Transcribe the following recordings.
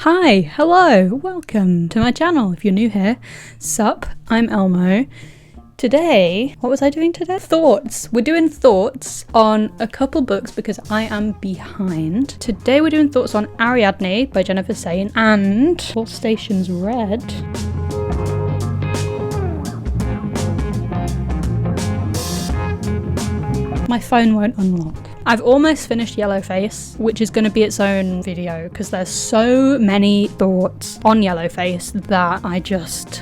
Hi, hello, welcome to my channel. If you're new here, sup, I'm Elmo. Today, what was I doing today? Thoughts. We're doing thoughts on a couple books because I am behind. Today we're doing thoughts on Ariadne by Jennifer Saint and All Stations Red. My phone won't unlock. I've almost finished Yellowface, which is going to be its own video because there's so many thoughts on Yellowface that I just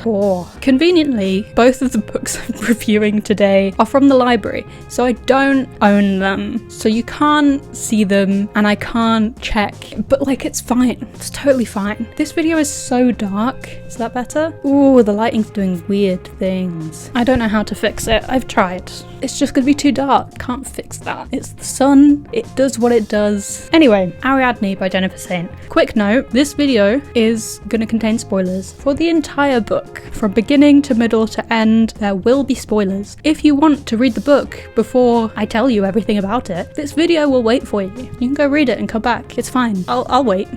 Conveniently, both of the books I'm reviewing today are from the library, so I don't own them. So you can't see them and I can't check, but like it's fine. It's totally fine. This video is so dark. Is that better? Ooh, the lighting's doing weird things. I don't know how to fix it. I've tried. It's just gonna be too dark. Can't fix that. It's the sun. It does what it does. Anyway, Ariadne by Jennifer Saint. Quick note, this video is gonna contain spoilers for the entire book. From beginning to middle to end, there will be spoilers. If you want to read the book before I tell you everything about it, this video will wait for you. You can go read it and come back. It's fine. I'll wait.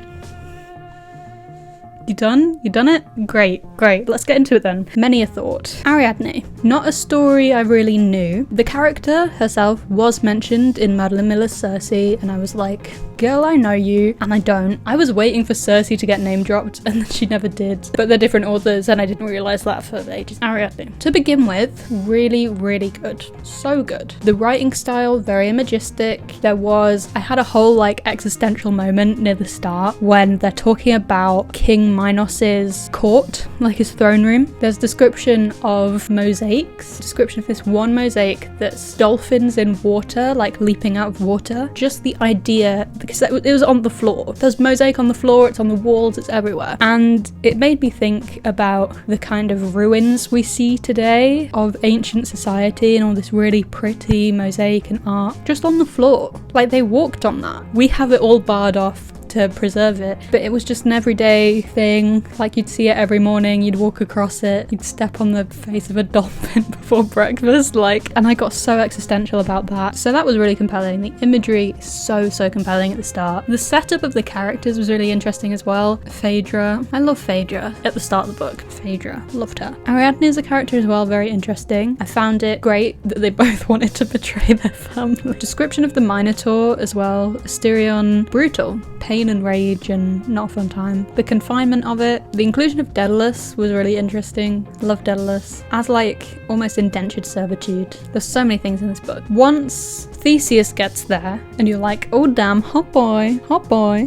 You done? You done it? Great. Let's get into it then. Many a thought. Ariadne. Not a story I really knew. The character herself was mentioned in Madeline Miller's Circe, and I was like, girl, I know you, and I don't. I was waiting for Circe to get name dropped, and then she never did. But they're different authors, and I didn't realise that for ages. Ariadne. To begin with, really good. So good. The writing style, very imagistic. I had a whole like existential moment near the start when they're talking about King Minos's court, like his throne room. There's description of mosaics, description of this one mosaic that's dolphins in water, like leaping out of water. Just the idea, because it was on the floor. There's mosaic on the floor, it's on the walls, it's everywhere. And it made me think about the kind of ruins we see today of ancient society and all this really pretty mosaic and art just on the floor. Like they walked on that. We have it all barred off to preserve it, but it was just an everyday thing. Like you'd see it every morning, you'd walk across it, you'd step on the face of a dolphin before breakfast, and I got so existential about that. So that was really compelling. The imagery is so compelling at the start. The setup of the characters was really interesting as well. Phaedra, I love Phaedra at the start of the book. Phaedra, loved her. Ariadne as a character as well, very interesting. I found it great that they both wanted to betray their family. Description of the Minotaur as well. Asterion, brutal. Pain and rage and not a fun time. The confinement of it, the inclusion of Daedalus was really interesting. Love Daedalus as like almost indentured servitude. There's so many things in this book. Once Theseus gets there and you're like, oh damn, hot boy,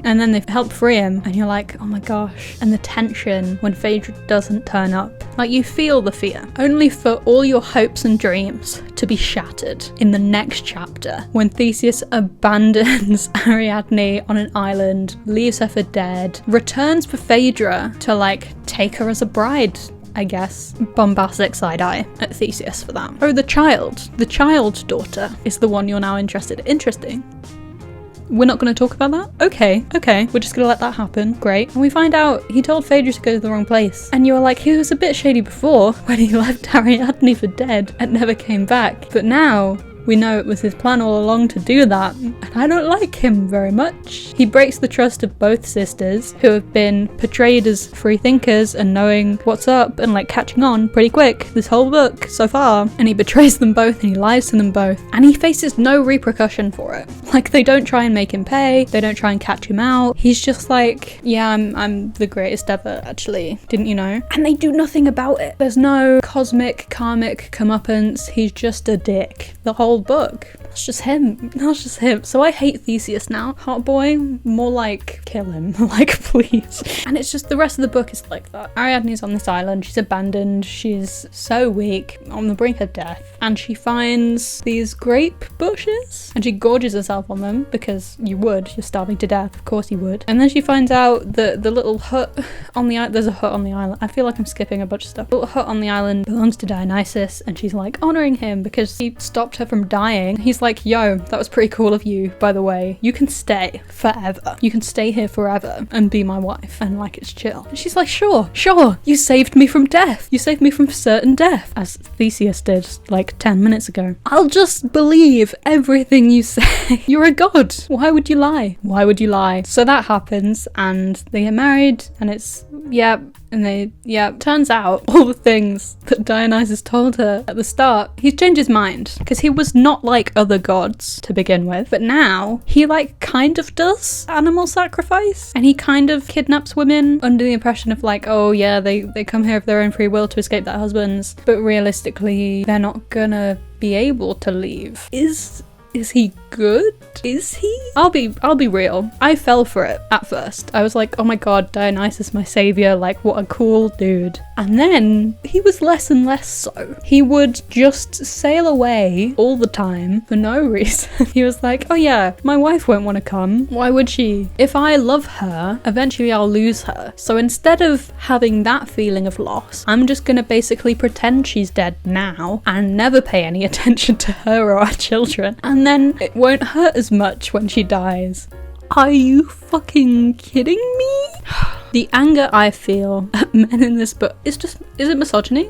and then they help free him and you're like, oh my gosh. And the tension when Phaedra doesn't turn up, like you feel the fear, only for all your hopes and dreams to be shattered in the next chapter when Theseus abandons Ariadne on an island, leaves her for dead, returns for Phaedra to like take her as a bride, I guess. Bombastic side eye at Theseus for that. Oh, the child daughter is the one you're now interested in. Interesting. We're not going to talk about that? Okay, we're just going to let that happen. Great. And we find out he told Phaedra to go to the wrong place. And you were like, he was a bit shady before when he left Ariadne for dead and never came back. But now we know it was his plan all along to do that, and I don't like him very much. He breaks the trust of both sisters, who have been portrayed as free thinkers and knowing what's up and like catching on pretty quick this whole book so far. And he betrays them both and he lies to them both. And he faces no repercussion for it. Like they don't try and make him pay, they don't try and catch him out. He's just like, yeah, I'm the greatest ever, actually. Didn't you know? And they do nothing about it. There's no cosmic, karmic comeuppance. He's just a dick. The whole book. That's just him. So I hate Theseus now. Hot boy, more like kill him. Like please. And it's just the rest of the book is like that. Ariadne's on this island. She's abandoned. She's so weak, on the brink of death. And she finds these grape bushes and she gorges herself on them because you would. You're starving to death. Of course you would. And then she finds out that the little hut on the island, there's a hut on the island. I feel like I'm skipping a bunch of stuff. The little hut on the island belongs to Dionysus and she's like honoring him because he stopped her from dying. He's like, yo, that was pretty cool of you, by the way. You can stay forever. You can stay here forever and be my wife, and like, it's chill. And she's like, sure, you saved me from death. You saved me from certain death, as Theseus did like 10 minutes ago. I'll just believe everything you say. You're a god. Why would you lie? Why would you lie? So that happens, and they get married, and it's, turns out all the things that Dionysus told her at the start, he's changed his mind, because he was not like other gods to begin with, but now he like kind of does animal sacrifice, and he kind of kidnaps women under the impression of like, oh yeah, they come here of their own free will to escape their husbands, but realistically they're not gonna be able to leave. Is he good? Is he? I'll be real. I fell for it at first. I was like, oh my god, Dionysus, my savior, like what a cool dude. And then he was less and less so. He would just sail away all the time for no reason. He was like, oh yeah, my wife won't want to come. Why would she? If I love her, eventually I'll lose her. So instead of having that feeling of loss, I'm just gonna basically pretend she's dead now and never pay any attention to her or our children. And then it won't hurt as much when she dies. Are you fucking kidding me? The anger I feel at men in this book is it misogyny?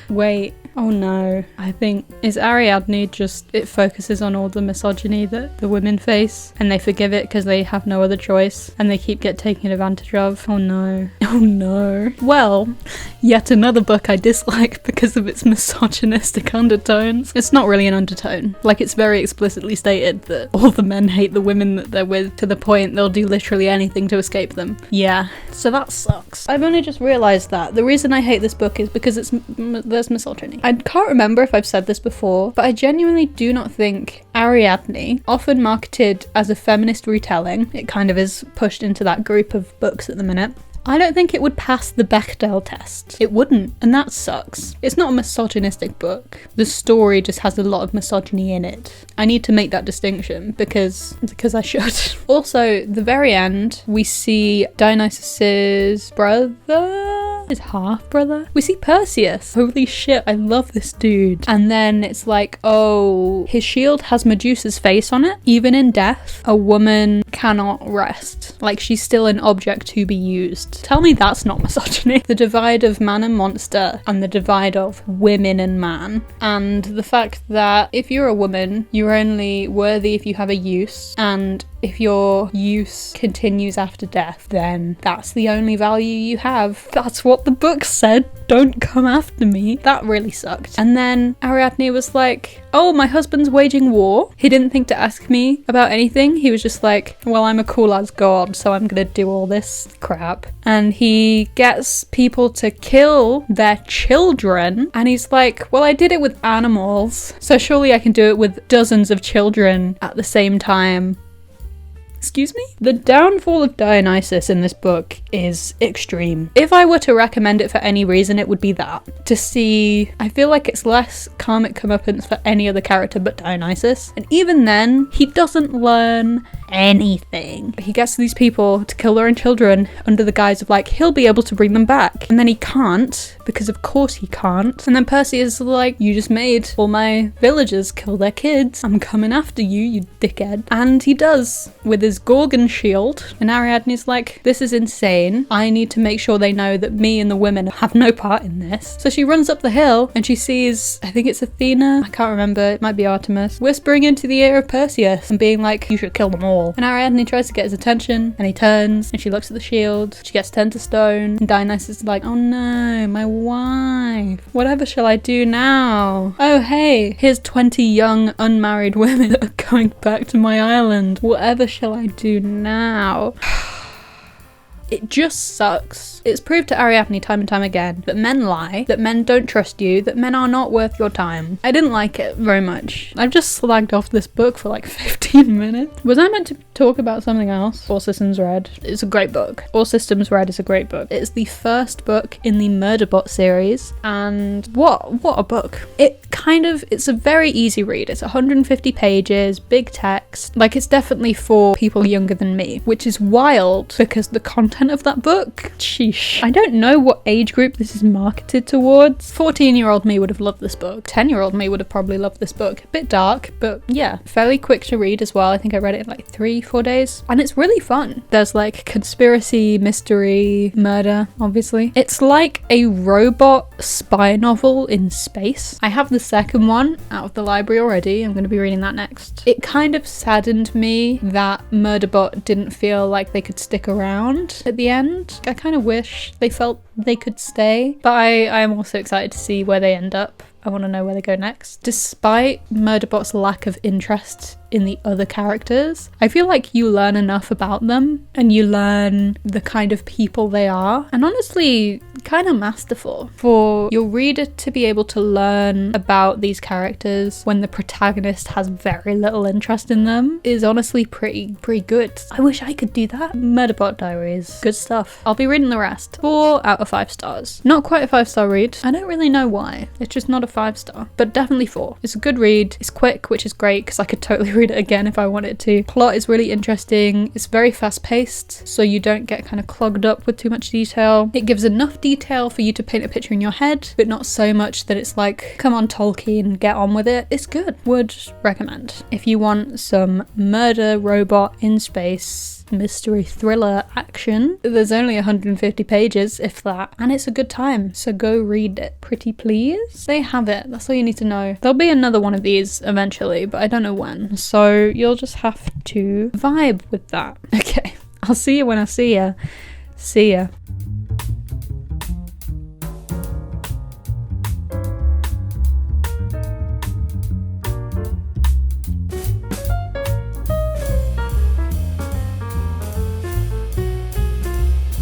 Wait, oh no. I think, is Ariadne just, it focuses on all the misogyny that the women face, and they forgive it because they have no other choice, and they keep getting taken advantage of? Oh no. Oh no. Well, yet another book I dislike because of its misogynistic undertones. It's not really an undertone. Like, it's very explicitly stated that all the men hate the women that they're with, to the point they'll do literally anything to escape them. Yeah, so that sucks. I've only just realised that. The reason I hate this book is because there's misogyny. I can't remember if I've said this before, but I genuinely do not think Ariadne, often marketed as a feminist retelling, it kind of is pushed into that group of books at the minute, I don't think it would pass the Bechdel test. It wouldn't, and that sucks. It's not a misogynistic book. The story just has a lot of misogyny in it. I need to make that distinction because I should. Also, the very end, we see Dionysus's brother? His half-brother? We see Perseus. Holy shit, I love this dude. And then it's like, oh, his shield has Medusa's face on it. Even in death, a woman cannot rest. Like, she's still an object to be used. Tell me that's not misogyny. The divide of man and monster, and the divide of women and man, and the fact that if you're a woman, you're only worthy if you have a use, and if your use continues after death, then that's the only value you have. That's what the book said. Don't come after me. That really sucked. And then Ariadne was like, oh, my husband's waging war. He didn't think to ask me about anything. He was just like, well, I'm a cool ass god, so I'm gonna do all this crap. And he gets people to kill their children. And he's like, well, I did it with animals, so surely I can do it with dozens of children at the same time. Excuse me? The downfall of Dionysus in this book is extreme. If I were to recommend it for any reason, it would be that. To see, I feel like it's less karmic comeuppance for any other character but Dionysus. And even then, he doesn't learn anything. He gets these people to kill their own children under the guise of like, he'll be able to bring them back. And then he can't, because of course he can't. And then Perseus is like, you just made all my villagers kill their kids. I'm coming after you, you dickhead. And he does, with his Gorgon shield. And Ariadne's like, this is insane. I need to make sure they know that me and the women have no part in this. So she runs up the hill and she sees, I think it's Athena, I can't remember, it might be Artemis, whispering into the ear of Perseus and being like, you should kill them all. And Ariadne tries to get his attention, and he turns and she looks at the shield. She gets turned to stone, and Dionysus is like, oh no, my wife. Whatever shall I do now? Oh hey, here's 20 young unmarried women that are going back to my island. Whatever shall I do now? It just sucks. It's proved to Ariadne time and time again that men lie, that men don't trust you, that men are not worth your time. I didn't like it very much. I've just slagged off this book for like 15 minutes. Was I meant to talk about something else? All Systems Red. It's a great book. All Systems Red is a great book. It's the first book in the Murderbot series, and what a book. It's a very easy read. It's 150 pages, big text. Like, it's definitely for people younger than me, which is wild because the content content of that book. Sheesh. I don't know what age group this is marketed towards. 14-year-old me would have loved this book. 10-year-old me would have probably loved this book. A bit dark, but yeah, fairly quick to read as well. I think I read it in like 3-4 days. And it's really fun. There's like conspiracy, mystery, murder, obviously. It's like a robot spy novel in space. I have the second one out of the library already. I'm going to be reading that next. It kind of saddened me that Murderbot didn't feel like they could stick around at the end. I kind of wish they felt they could stay, but I am also excited to see where they end up. I want to know where they go next. Despite Murderbot's lack of interest in the other characters, I feel like you learn enough about them and you learn the kind of people they are, and honestly kind of masterful for your reader to be able to learn about these characters when the protagonist has very little interest in them is honestly pretty good. I wish I could do that. Murderbot Diaries, good stuff. I'll be reading the rest. 4 out of 5 stars. Not quite a 5-star read. I don't really know why. It's just not a 5-star, but definitely 4. It's a good read. It's quick, which is great because I could totally read it again if I wanted to. Plot is really interesting. It's very fast paced, so you don't get kind of clogged up with too much detail. It gives enough detail for you to paint a picture in your head, but not so much that it's like, come on Tolkien, get on with it. It's good. Would recommend. If you want some murder robot in space mystery thriller action, there's only 150 pages, if that, and it's a good time, so go read it. Pretty please. They have it. That's all you need to know. There'll be another one of these eventually, but I don't know when, so you'll just have to vibe with that. Okay, I'll see you when I see ya. See ya.